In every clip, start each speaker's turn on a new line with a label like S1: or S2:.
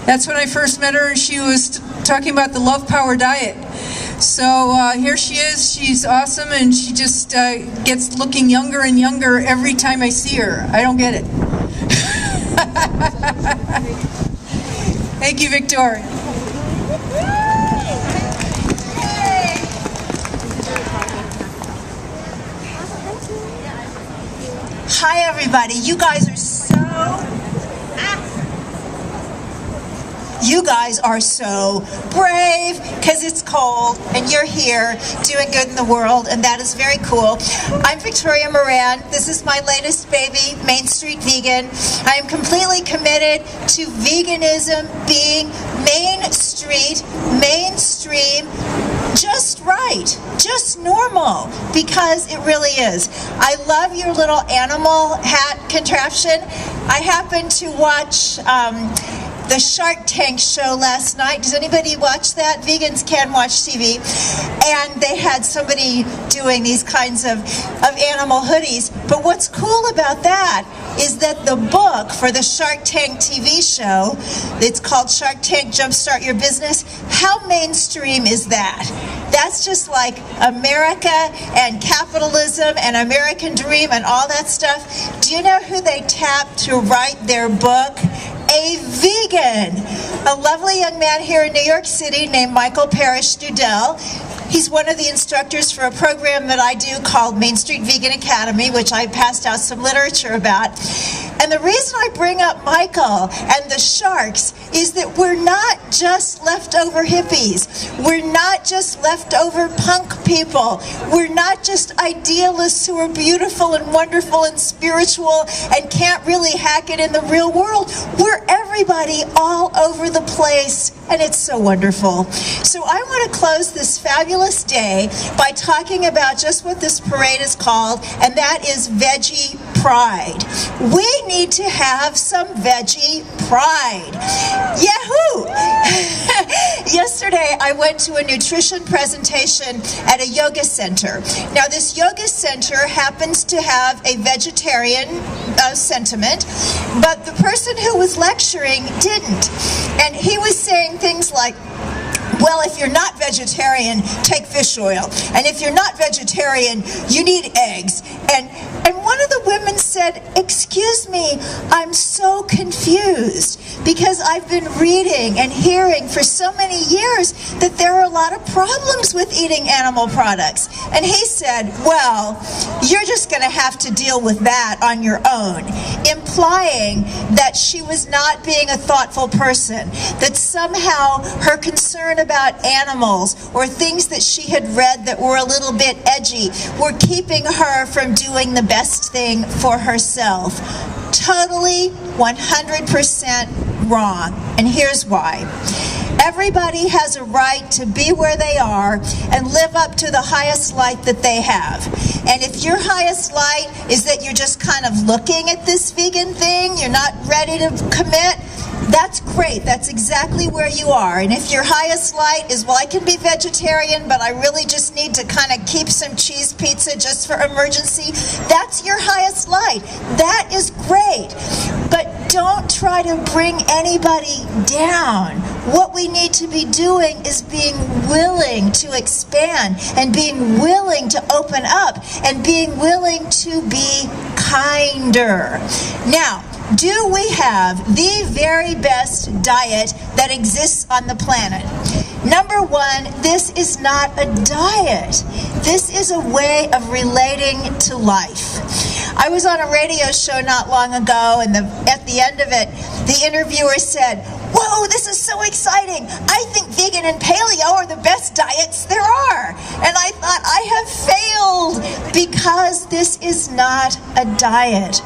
S1: That's when I first met her, and she was talking about the Love Power diet. So here she is. She's awesome, and she just gets looking younger and younger every time I see her. I don't get it. Thank you, Victoria.
S2: Hi, everybody. You guys are so brave because it's cold and you're here doing good in the world, and that is very cool. I'm Victoria Moran. This is my latest baby, Main Street Vegan. I am completely committed to veganism being Main Street, mainstream, just right, just normal, because it really is. I love your little animal hat contraption. I happened to watch the Shark Tank show last night. Does anybody watch that? Vegans can watch TV. And they had somebody doing these kinds of animal hoodies. But what's cool about that is that the book for the Shark Tank TV show, it's called Shark Tank Jumpstart Your Business. How mainstream is that? That's just like America and capitalism and American dream and all that stuff. Do you know who they tapped to write their book? A vegan, a lovely young man here in New York City named Michael Parrish Dudell. He's one of the instructors for a program that I do called Main Street Vegan Academy, which I passed out some literature about. And the reason I bring up Michael and the sharks is that we're not just leftover hippies. We're not just leftover punk people. We're not just idealists who are beautiful and wonderful and spiritual and can't really hack it in the real world. We're everybody all over the place, and it's so wonderful. So I want to close this fabulous day by talking about just what this parade is called, and that is Veggie Pride. We need to have some veggie pride. Yahoo! Yesterday I went to a nutrition presentation at a yoga center. Now this yoga center happens to have a vegetarian sentiment, but the person who was lecturing didn't. And he was saying things like, well, if you're not vegetarian, take fish oil. And if you're not vegetarian, you need eggs. And one of the women said, excuse me, I'm so confused because I've been reading and hearing for so many years that there are a lot of problems with eating animal products. And he said, well, you're just going to have to deal with that on your own, implying that she was not being a thoughtful person, that somehow her concern about animals or things that she had read that were a little bit edgy were keeping her from doing the best thing for herself. Totally 100% wrong. And here's why. Everybody has a right to be where they are and live up to the highest light that they have. And if your highest light is that you're just kind of looking at this vegan thing, you're not ready to commit, that's great. That's exactly where you are. And if your highest light is, well, I can be vegetarian, but I really just need to kind of keep some cheese pizza just for emergency, that's your highest light. That is great. But don't try to bring anybody down. What we need to be doing is being willing to expand and being willing to open up and being willing to be kinder. Now, do we have the very best diet that exists on the planet? Number one, this is not a diet. This is a way of relating to life. I was on a radio show not long ago, and at the end of it, the interviewer said, whoa, this is so exciting. I think vegan and paleo are the best diets there are. And I thought, I have failed because this is not a diet.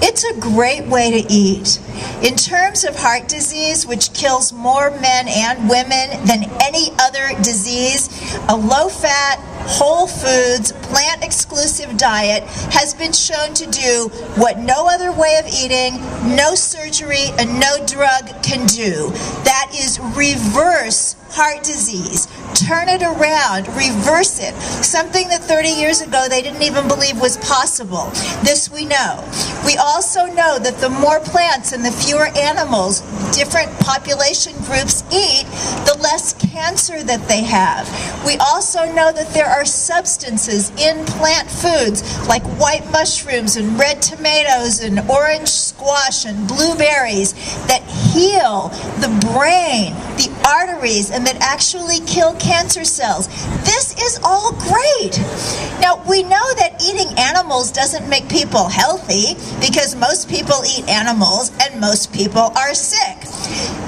S2: It's a great way to eat. In terms of heart disease, which kills more men and women than any other disease, a low-fat, whole foods, plant-exclusive diet has been shown to do what no other way of eating, no surgery, and no drug can do. That is reverse heart disease, turn it around, reverse it, something that 30 years ago they didn't even believe was possible. This we know. We also know that the more plants and the fewer animals different population groups eat, the less cancer that they have. We also know that there are substances in plant foods like white mushrooms and red tomatoes and orange squash and blueberries that heal the brain, the arteries, and that actually kill cancer cells. This is all great. Now, we know that eating animals doesn't make people healthy because most people eat animals and most people are sick.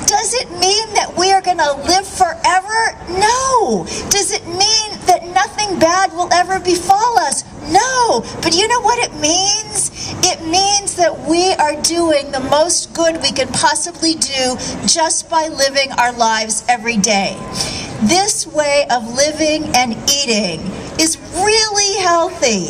S2: Does it mean that we are going to live forever? No. Does it mean that nothing bad will ever befall us? No. But you know what it means? It means that we are doing the most good we can possibly do just by living our lives every day. This way of living and eating is really healthy,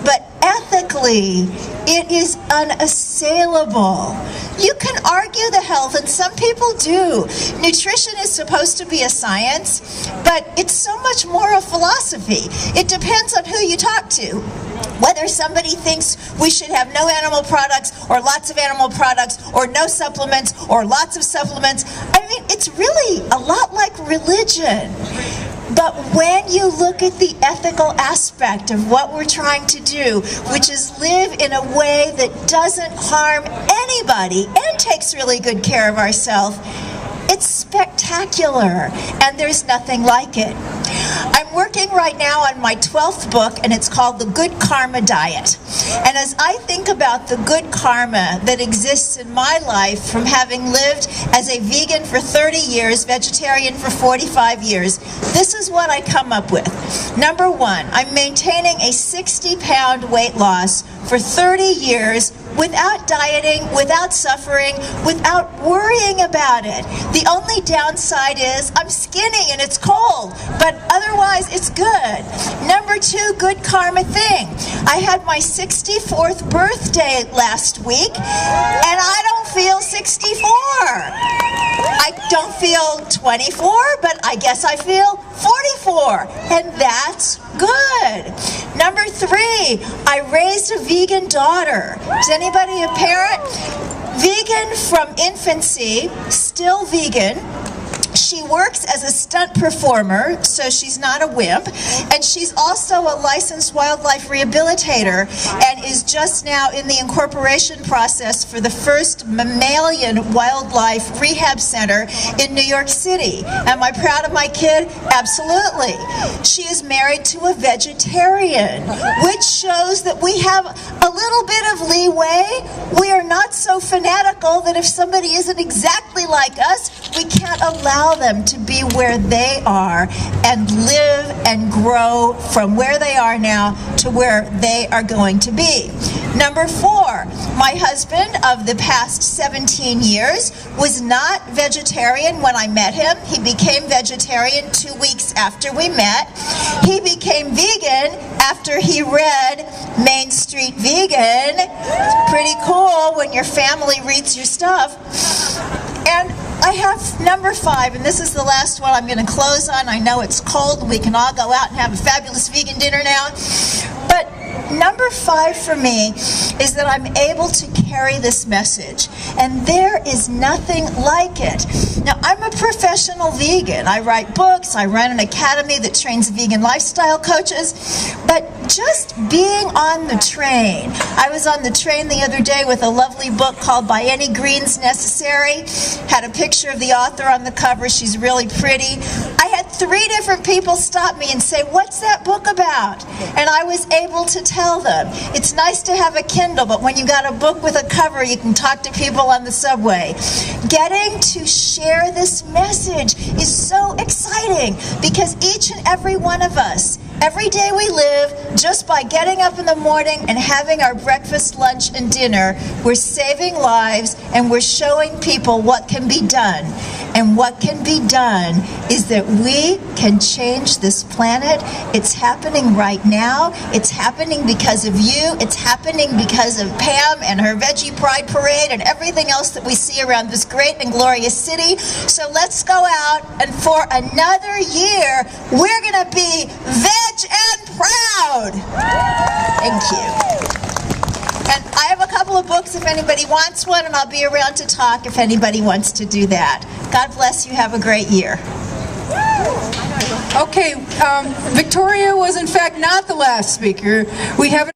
S2: but ethically, it is unassailable. You can argue the health, and some people do. Nutrition is supposed to be a science, but it's so much more a philosophy. It depends on who you talk to. Whether somebody thinks we should have no animal products or lots of animal products or no supplements or lots of supplements. I mean, it's really a lot like religion. But when you look at the ethical aspect of what we're trying to do, which is live in a way that doesn't harm anybody and takes really good care of ourselves, it's spectacular, and there's nothing like it. I'm working right now on my 12th book, and it's called The Good Karma Diet. And as I think about the good karma that exists in my life from having lived as a vegan for 30 years, vegetarian for 45 years, this is what I come up with. Number one, I'm maintaining a 60-pound weight loss for 30 years without dieting, without suffering, without worrying about it. The only downside is I'm skinny and it's cold, but otherwise it's good. Number two, good karma thing. I had my 64th birthday last week, and I don't feel 64. I don't feel 24, but I guess I feel 44, and that's good. Number three, I raised a vegan daughter. Is anybody a parent? Vegan from infancy, still vegan. She works as a stunt performer, so she's not a wimp, and she's also a licensed wildlife rehabilitator and is just now in the incorporation process for the first mammalian wildlife rehab center in New York City. Am I proud of my kid? Absolutely. She is married to a vegetarian, which shows that we have a little bit of leeway. We are not so fanatical that if somebody isn't exactly like us, we can't allow them to be where they are and live and grow from where they are now to where they are going to be. Number four, my husband of the past 17 years was not vegetarian when I met him. He became vegetarian 2 weeks after we met. He became vegan after he read Main Street Vegan. It's pretty cool when your family reads your stuff. And I have number five, and this is the last one I'm going to close on. I know it's cold, and we can all go out and have a fabulous vegan dinner now. But number five for me is that I'm able to carry this message, and there is nothing like it. Now, I'm a professional vegan. I write books, I run an academy that trains vegan lifestyle coaches, but just being on the train. I was on the train the other day with a lovely book called By Any Greens Necessary. Had a picture of the author on the cover. She's really pretty. I had 3 different people stop me and say, "What's that book about?" And I was able to tell them. It's nice to have a Kindle, but when you got a book with a cover, you can talk to people on the subway. Getting to share this message is so exciting because each and every one of us, every day we live, just by getting up in the morning and having our breakfast, lunch, and dinner, we're saving lives and we're showing people what can be done. And what can be done is that we can change this planet. It's happening right now. It's happening because of you. It's happening because of Pam and her Veggie Pride Parade and everything else that we see around this great and glorious city. So let's go out, and for another year, we're going to be veg and proud. Thank you. And I have a couple of books if anybody wants one, and I'll be around to talk if anybody wants to do that. God bless you. Have a great year.
S1: Okay, Victoria was in fact not the last speaker. We have